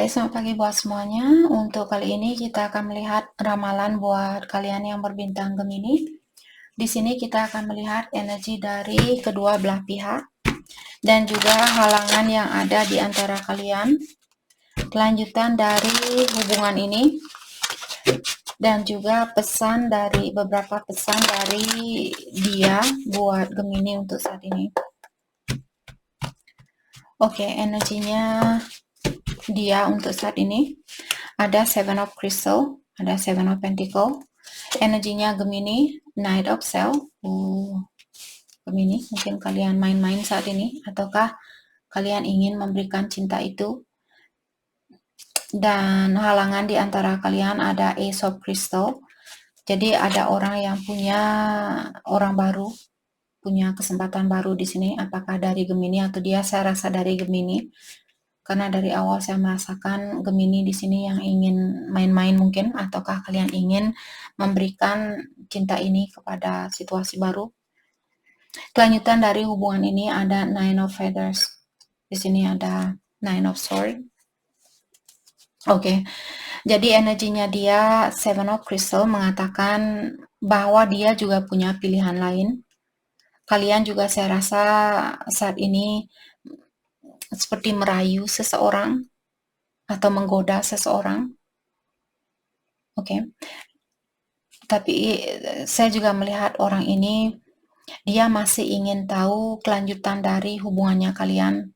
Baik, selamat pagi buat semuanya. Untuk kali ini kita akan melihat ramalan buat kalian yang berbintang Gemini. Di sini kita akan melihat energi dari kedua belah pihak dan juga halangan yang ada di antara kalian. Kelanjutan dari hubungan ini dan juga beberapa pesan dari dia buat Gemini untuk saat ini. Oke, energinya dia untuk saat ini ada Seven of Crystal, ada Seven of Pentacle, energinya Gemini, Knight of Self. Gemini, mungkin kalian main-main saat ini, ataukah kalian ingin memberikan cinta itu. Dan halangan di antara kalian ada Ace of Crystal. Jadi ada orang yang punya orang baru, punya kesempatan baru di sini. Apakah dari Gemini atau dia? Saya rasa dari Gemini. Karena dari awal saya merasakan Gemini di sini yang ingin main-main mungkin, ataukah kalian ingin memberikan cinta ini kepada situasi baru. Kelanjutan dari hubungan ini ada Nine of Feathers. Di sini ada Nine of Swords. Oke. Jadi energinya dia Seven of Crystal mengatakan bahwa dia juga punya pilihan lain. Kalian juga saya rasa saat ini seperti merayu seseorang atau menggoda seseorang. Oke. Tapi saya juga melihat orang ini dia masih ingin tahu kelanjutan dari hubungannya kalian.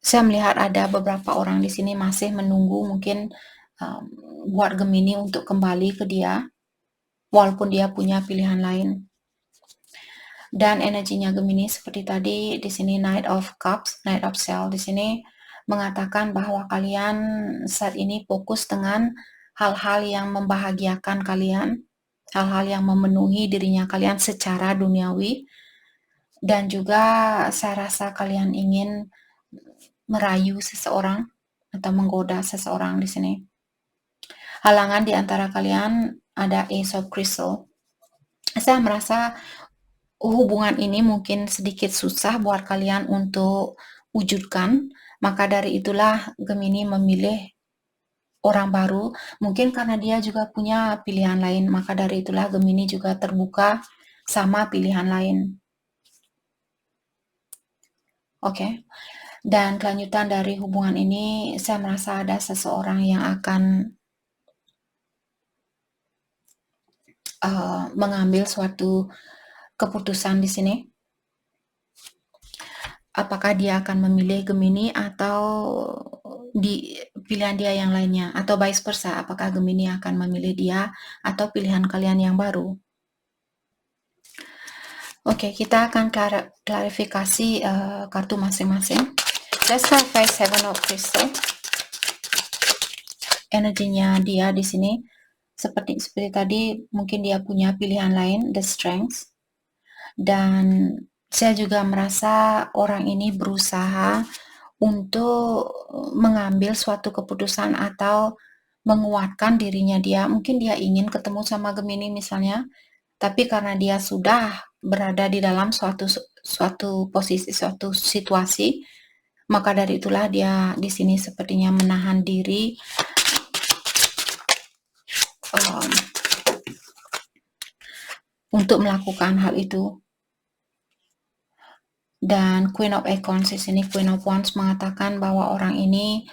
Saya melihat ada beberapa orang di sini masih menunggu mungkin buat Gemini untuk kembali ke dia, walaupun dia punya pilihan lain. Dan energinya Gemini seperti tadi di sini Knight of Cups, Knight of Self di sini mengatakan bahwa kalian saat ini fokus dengan hal-hal yang membahagiakan kalian, hal-hal yang memenuhi dirinya kalian secara duniawi, dan juga saya rasa kalian ingin merayu seseorang atau menggoda seseorang di sini. Halangan di antara kalian ada Ace of Crystal. Saya merasa hubungan ini mungkin sedikit susah buat kalian untuk wujudkan, maka dari itulah Gemini memilih orang baru, mungkin karena dia juga punya pilihan lain, maka dari itulah Gemini juga terbuka sama pilihan lain. Oke. Dan kelanjutan dari hubungan ini, saya merasa ada seseorang yang akan mengambil suatu keputusan di sini. Apakah dia akan memilih Gemini atau di pilihan dia yang lainnya, atau vice versa, apakah Gemini akan memilih dia atau pilihan kalian yang baru. Oke, kita akan klarifikasi kartu masing-masing. Let's start by Seven of Crystal. Energinya dia di sini seperti tadi, mungkin dia punya pilihan lain, the strength. Dan saya juga merasa orang ini berusaha untuk mengambil suatu keputusan atau menguatkan dirinya dia. Mungkin dia ingin ketemu sama Gemini misalnya, tapi karena dia sudah berada di dalam suatu posisi, suatu situasi, maka dari itulah dia di sini sepertinya menahan diri untuk melakukan hal itu. Dan Queen of Acorns di sini, Queen of Wands mengatakan bahwa orang ini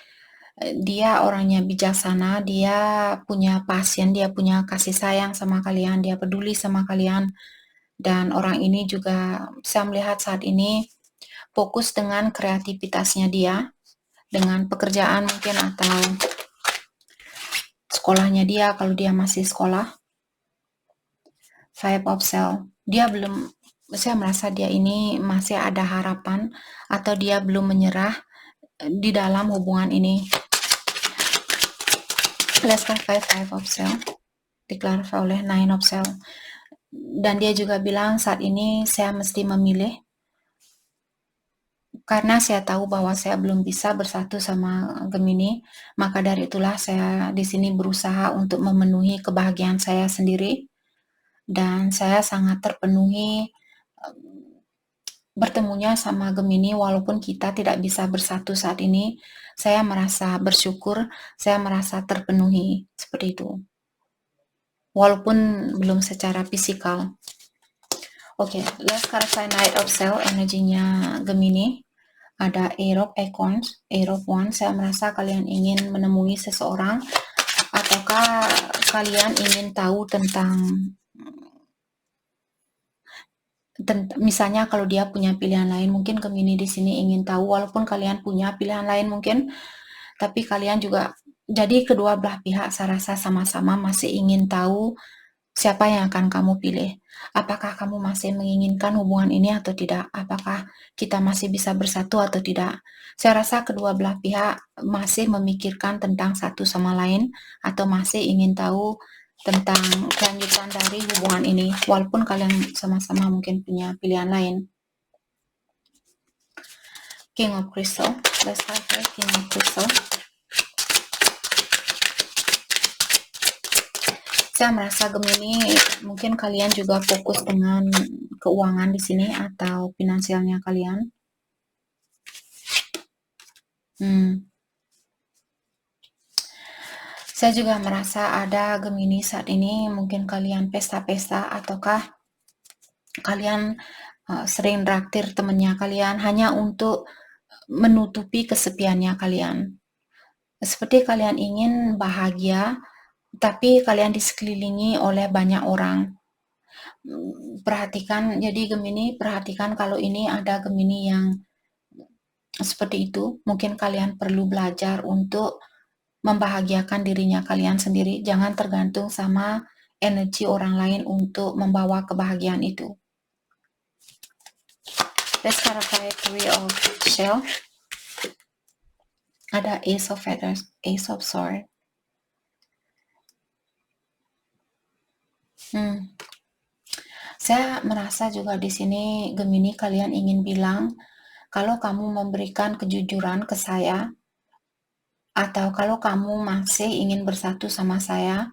dia orangnya bijaksana, dia punya passion, dia punya kasih sayang sama kalian, dia peduli sama kalian. Dan orang ini juga saya melihat saat ini fokus dengan kreativitasnya dia, dengan pekerjaan mungkin atau sekolahnya dia kalau dia masih sekolah. Five of Self, saya merasa dia ini masih ada harapan atau dia belum menyerah di dalam hubungan ini. Let's clarify Five of Self, diklarifikasi oleh Nine of Self. Dan dia juga bilang saat ini saya mesti memilih karena saya tahu bahwa saya belum bisa bersatu sama Gemini, maka dari itulah saya di sini berusaha untuk memenuhi kebahagiaan saya sendiri. Dan saya sangat terpenuhi bertemunya sama Gemini walaupun kita tidak bisa bersatu saat ini, saya merasa bersyukur, saya merasa terpenuhi, seperti itu. Walaupun belum secara fisikal. Oke, let's clarify Knight of Cell, energinya Gemini. Ada Air of Acorns, Air of Wands. Saya merasa kalian ingin menemui seseorang, ataukah kalian ingin tahu tentang misalnya kalau dia punya pilihan lain, mungkin Gemini di sini ingin tahu walaupun kalian punya pilihan lain mungkin, tapi kalian juga, jadi kedua belah pihak saya rasa sama-sama masih ingin tahu siapa yang akan kamu pilih. Apakah kamu masih menginginkan hubungan ini atau tidak? Apakah kita masih bisa bersatu atau tidak? Saya rasa kedua belah pihak masih memikirkan tentang satu sama lain atau masih ingin tahu tentang kelanjutan dari hubungan ini, walaupun kalian sama-sama mungkin punya pilihan lain. King of Crystal, let's start with King of Crystal. Saya merasa Gemini, mungkin kalian juga fokus dengan keuangan di sini atau finansialnya kalian. Saya juga merasa ada Gemini saat ini, mungkin kalian pesta-pesta ataukah kalian sering traktir temannya kalian hanya untuk menutupi kesepiannya kalian. Seperti kalian ingin bahagia, tapi kalian disekelilingi oleh banyak orang. Perhatikan, jadi Gemini, perhatikan kalau ini ada Gemini yang seperti itu, mungkin kalian perlu belajar untuk membahagiakan dirinya kalian sendiri. Jangan tergantung sama energi orang lain untuk membawa kebahagiaan itu. Let's clarify Three of Shell. Ada Ace of Feathers, Ace of Sword. Saya merasa juga di sini Gemini kalian ingin bilang kalau kamu memberikan kejujuran ke saya atau kalau kamu masih ingin bersatu sama saya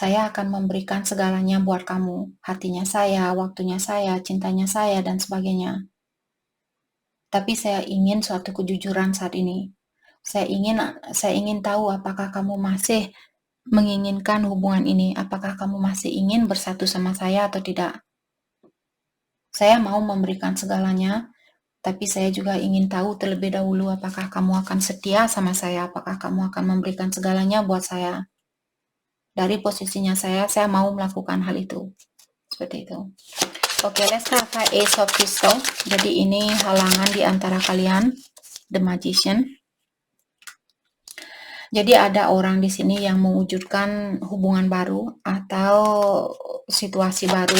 akan memberikan segalanya buat kamu. Hatinya saya, waktunya saya, cintanya saya, dan sebagainya. Tapi saya ingin suatu kejujuran saat ini. Saya ingin tahu apakah kamu masih menginginkan hubungan ini, apakah kamu masih ingin bersatu sama saya atau tidak. Saya mau memberikan segalanya, tapi saya juga ingin tahu terlebih dahulu apakah kamu akan setia sama saya, apakah kamu akan memberikan segalanya buat saya. Dari posisinya saya mau melakukan hal itu. Seperti itu. Oke, let's clarify Ace of Crystal. Jadi ini halangan di antara kalian, The Magician. Jadi ada orang di sini yang mewujudkan hubungan baru atau situasi baru.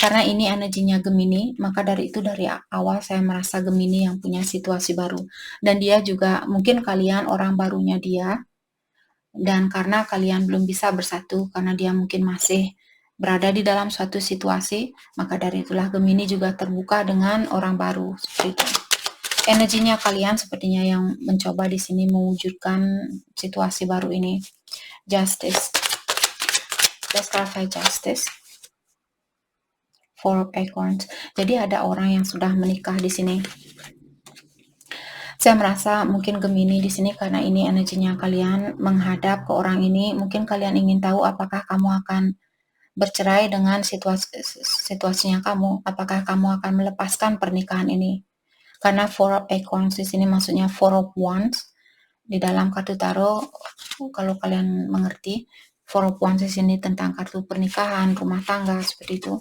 Karena ini energinya Gemini, maka dari itu dari awal saya merasa Gemini yang punya situasi baru. Dan dia juga, mungkin kalian orang barunya dia, dan karena kalian belum bisa bersatu, karena dia mungkin masih berada di dalam suatu situasi, maka dari itulah Gemini juga terbuka dengan orang baru. Seperti itu. Energinya kalian sepertinya yang mencoba di sini mewujudkan situasi baru ini. Justice. Let's clarify Justice. Four of Acorns. Jadi ada orang yang sudah menikah di sini. Saya merasa mungkin Gemini di sini karena ini energinya kalian menghadap ke orang ini. Mungkin kalian ingin tahu apakah kamu akan bercerai dengan situasinya kamu. Apakah kamu akan melepaskan pernikahan ini? Karena Four of Acorns di sini maksudnya Four of Wands. Di dalam kartu tarot, kalau kalian mengerti, Four of Wands di sini tentang kartu pernikahan, rumah tangga, seperti itu.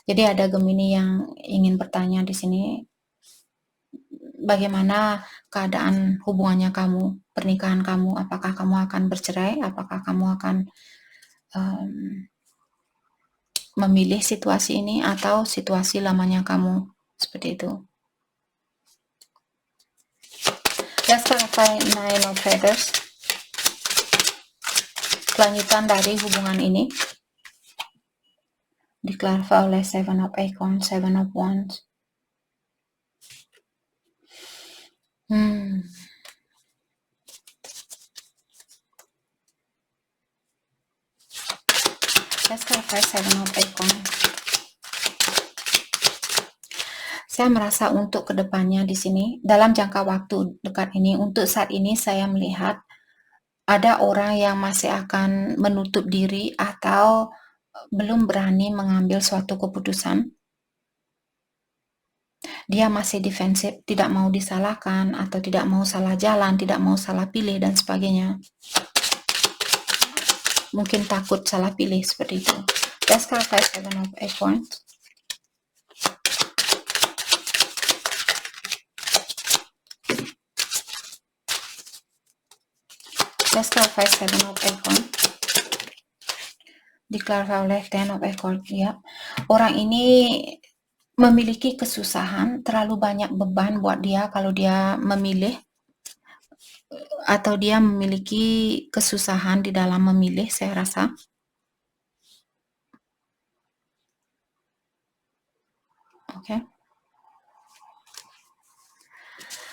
Jadi ada Gemini yang ingin bertanya di sini, bagaimana keadaan hubungannya kamu, pernikahan kamu, apakah kamu akan bercerai, apakah kamu akan memilih situasi ini atau situasi lamanya kamu, seperti itu. Let's clarify Nine of Feathers. Kelanjutan dari hubungan ini diklarify oleh Seven of Acorns, Seven of Wands. Let's clarify Seven of Acorns. Saya merasa untuk kedepannya di sini, dalam jangka waktu dekat ini, untuk saat ini saya melihat ada orang yang masih akan menutup diri atau belum berani mengambil suatu keputusan. Dia masih defensif, tidak mau disalahkan atau tidak mau salah jalan, tidak mau salah pilih dan sebagainya. Mungkin takut salah pilih seperti itu. Let's clarify 7 of Acorns. Let's clarify 7 of Acorns. Diklarify oleh 10 of Acorns. Ya. Orang ini memiliki kesusahan, terlalu banyak beban buat dia kalau dia memilih, atau dia memiliki kesusahan di dalam memilih, saya rasa. Oke.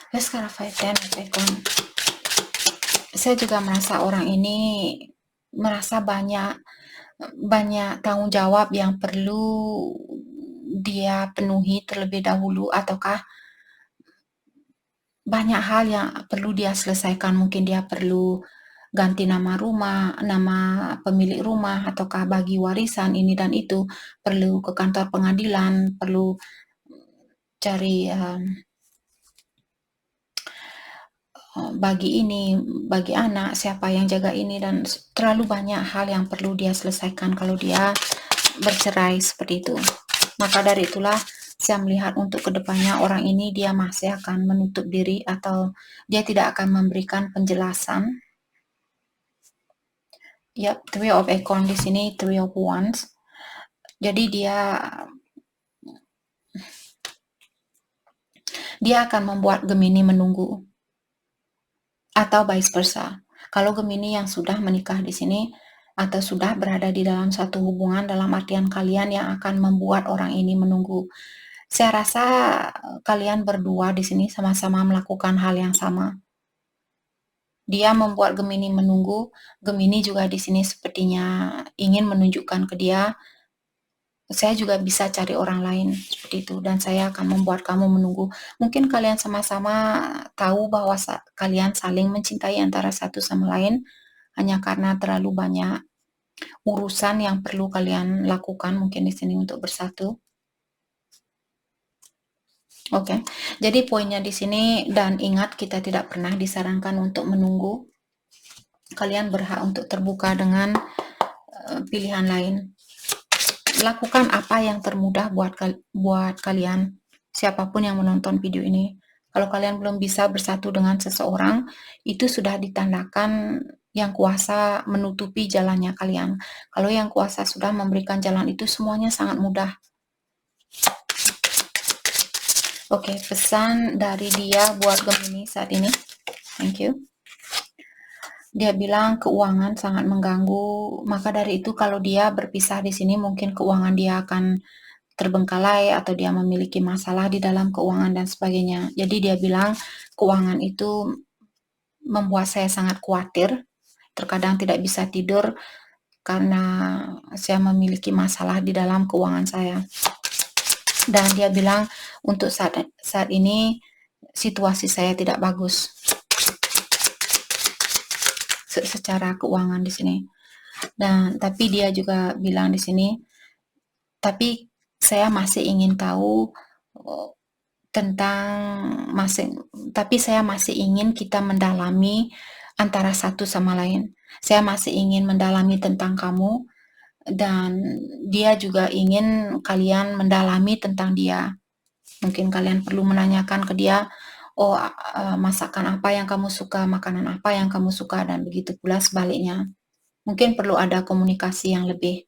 Let's clarify 10 of Acorns. Saya juga merasa orang ini merasa banyak tanggung jawab yang perlu dia penuhi terlebih dahulu, ataukah banyak hal yang perlu dia selesaikan. Mungkin dia perlu ganti nama rumah, nama pemilik rumah, ataukah bagi warisan ini dan itu, perlu ke kantor pengadilan, perlu cari bagi ini, bagi anak, siapa yang jaga ini, dan terlalu banyak hal yang perlu dia selesaikan kalau dia bercerai seperti itu. Maka dari itulah saya melihat untuk kedepannya orang ini dia masih akan menutup diri atau dia tidak akan memberikan penjelasan. Yap, 3 of Acorns di sini, 3 of Wands. Jadi dia akan membuat Gemini menunggu. Atau vice versa. Kalau Gemini yang sudah menikah di sini atau sudah berada di dalam satu hubungan, dalam artian kalian yang akan membuat orang ini menunggu. Saya rasa kalian berdua di sini sama-sama melakukan hal yang sama. Dia membuat Gemini menunggu, Gemini juga di sini sepertinya ingin menunjukkan ke dia, saya juga bisa cari orang lain seperti itu, dan saya akan membuat kamu menunggu. Mungkin kalian sama-sama tahu bahwa kalian saling mencintai antara satu sama lain, hanya karena terlalu banyak urusan yang perlu kalian lakukan mungkin di sini untuk bersatu. Oke, jadi poinnya di sini, dan ingat kita tidak pernah disarankan untuk menunggu. Kalian berhak untuk terbuka dengan pilihan lain. Lakukan apa yang termudah buat kalian, siapapun yang menonton video ini. Kalau kalian belum bisa bersatu dengan seseorang, itu sudah ditandakan yang kuasa menutupi jalannya kalian. Kalau yang kuasa sudah memberikan jalan, itu semuanya sangat mudah. Oke, pesan dari dia buat Gemini saat ini. Thank you. Dia bilang keuangan sangat mengganggu, maka dari itu kalau dia berpisah di sini mungkin keuangan dia akan terbengkalai atau dia memiliki masalah di dalam keuangan dan sebagainya. Jadi dia bilang keuangan itu membuat saya sangat khawatir, terkadang tidak bisa tidur karena saya memiliki masalah di dalam keuangan saya. Dan dia bilang untuk saat ini situasi saya tidak bagus secara keuangan di sini. Dan tapi dia juga bilang di sini, tapi saya masih ingin tahu tapi saya masih ingin kita mendalami antara satu sama lain. Saya masih ingin mendalami tentang kamu, dan dia juga ingin kalian mendalami tentang dia. Mungkin kalian perlu menanyakan ke dia, oh masakan apa yang kamu suka, makanan apa yang kamu suka, dan begitu pula sebaliknya. Mungkin perlu ada komunikasi yang lebih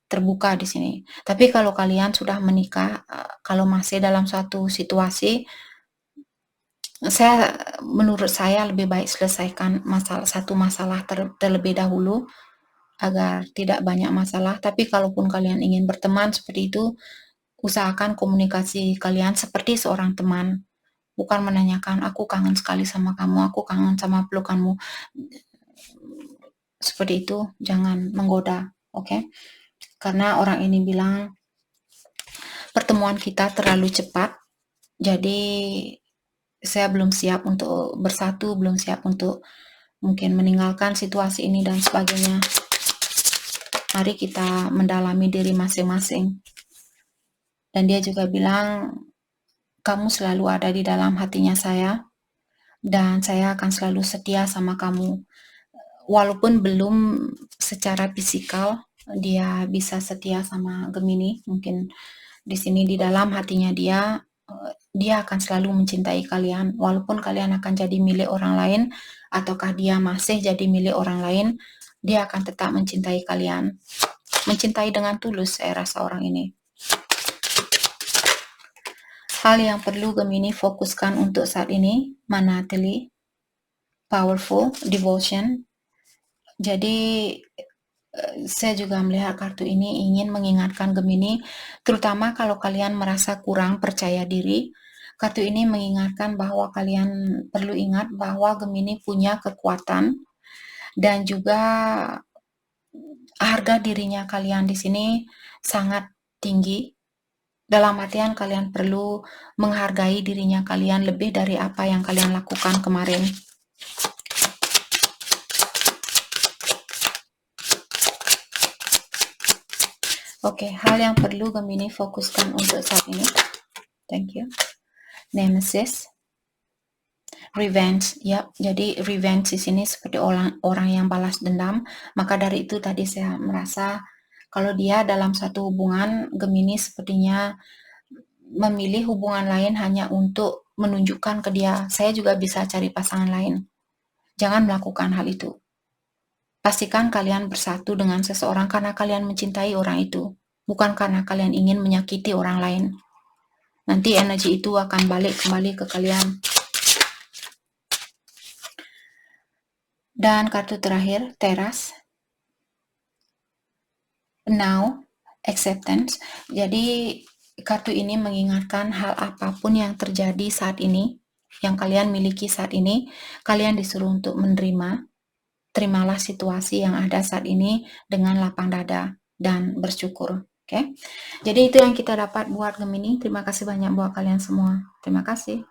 terbuka di sini. Tapi kalau kalian sudah menikah, kalau masih dalam suatu situasi, menurut saya lebih baik selesaikan satu masalah terlebih dahulu agar tidak banyak masalah. Tapi kalaupun kalian ingin berteman seperti itu, usahakan komunikasi kalian seperti seorang teman. Bukan menanyakan, aku kangen sekali sama kamu, aku kangen sama pelukanmu. Seperti itu, jangan menggoda, oke? Karena orang ini bilang pertemuan kita terlalu cepat. Jadi saya belum siap untuk bersatu, belum siap untuk mungkin meninggalkan situasi ini dan sebagainya. Mari kita mendalami diri masing-masing. Dan dia juga bilang, kamu selalu ada di dalam hatinya saya, dan saya akan selalu setia sama kamu. Walaupun belum secara fisikal, dia bisa setia sama Gemini. Mungkin di sini di dalam hatinya dia akan selalu mencintai kalian. Walaupun kalian akan jadi milik orang lain, ataukah dia masih jadi milik orang lain, dia akan tetap mencintai kalian. Mencintai dengan tulus, saya rasa orang ini. Hal yang perlu Gemini fokuskan untuk saat ini, monately, powerful, devotion. Jadi saya juga melihat kartu ini ingin mengingatkan Gemini, terutama kalau kalian merasa kurang percaya diri. Kartu ini mengingatkan bahwa kalian perlu ingat bahwa Gemini punya kekuatan dan juga harga dirinya kalian di sini sangat tinggi. Dalam artian kalian perlu menghargai dirinya kalian lebih dari apa yang kalian lakukan kemarin. Oke, hal yang perlu Gemini fokuskan untuk saat ini. Thank you. Nemesis. Revenge, ya. Jadi revenge di sini seperti orang yang balas dendam. Maka dari itu tadi saya merasa kalau dia dalam satu hubungan, Gemini sepertinya memilih hubungan lain hanya untuk menunjukkan ke dia, saya juga bisa cari pasangan lain. Jangan melakukan hal itu. Pastikan kalian bersatu dengan seseorang karena kalian mencintai orang itu, bukan karena kalian ingin menyakiti orang lain. Nanti energi itu akan balik kembali ke kalian. Dan kartu terakhir, Teras. Now, acceptance. Jadi kartu ini mengingatkan hal apapun yang terjadi saat ini, yang kalian miliki saat ini, kalian disuruh untuk menerima. Terimalah situasi yang ada saat ini dengan lapang dada dan bersyukur. Oke? Jadi itu yang kita dapat buat Gemini. Terima kasih banyak buat kalian semua. Terima kasih.